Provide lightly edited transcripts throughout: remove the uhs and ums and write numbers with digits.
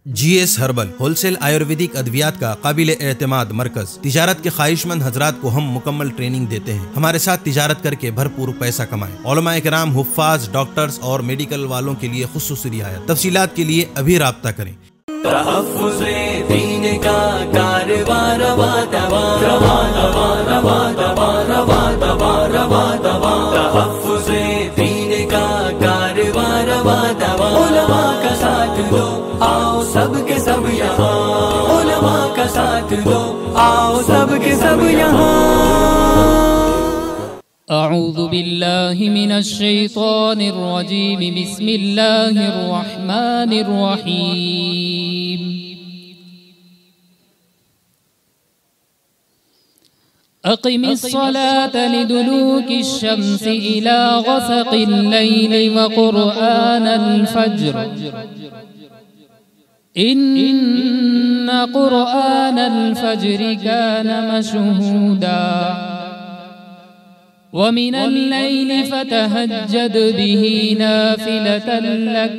جی ایس ہربل ہول سیل آیورویدک ادویات کا قابل اعتماد مرکز۔ تجارت کے خواہش مند حضرات کو ہم مکمل ٹریننگ دیتے ہیں۔ ہمارے ساتھ تجارت کر کے بھرپور پیسہ کمائیں۔ علماء کرام، حفاظ، ڈاکٹرز اور میڈیکل والوں کے لیے خصوصی رعایت۔ تفصیلات کے لیے ابھی رابطہ کریں۔ تحفظ دین کا کاروبار روا دوا روا دوا روا دوا روا دوا روا دوا تحفظ دین کا کاروبار روا دوا علماء کا ساتھ دو، آؤ سب کے سب یہاں، علماء کا ساتھ دو، آؤ سب کے سب یہاں۔ اعوذ باللہ من الشیطان الرجیم، بسم اللہ الرحمن الرحیم۔ اقم الصلاة لدلوک الشمس الى غسق اللیل وقرآن الفجر ان قرآن الفجر كان مشهودا ومن الليل فتهجد به نافلة لك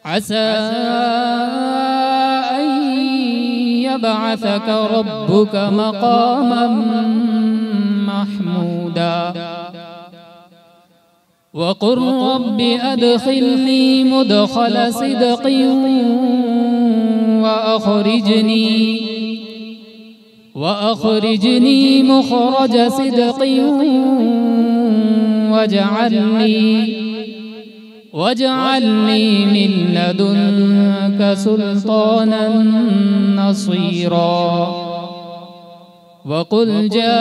عسى أن يبعثك ربك مقاما محمودا وقل رب أدخلني مدخل صدق وأخرجني مخرج صدق واجعل لي من لدنك سلطانا نصيرا وقل جاء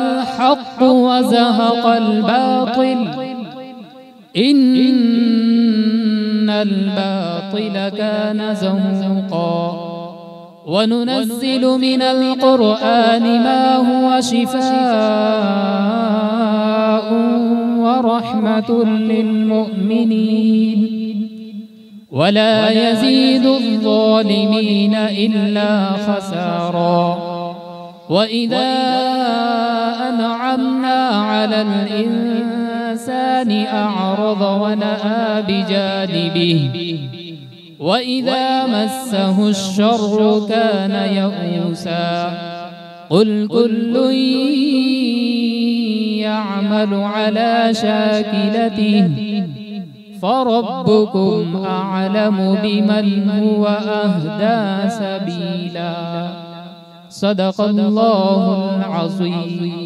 الحق وزهق الباطل إن الباطل كان زهوقا وننزل من القرآن ما هو شفاء ورحمة للمؤمنين ولا يزيد الظالمين إلا خسارا وإذا أنعمنا على الإنسان أعرض ونأى بجانبه وإذا مسه الشر كان يئوسا قل كل يعمل على شاكلته فربكم أعلم بمن هو أهدى سبيلا صدق الله العظيم۔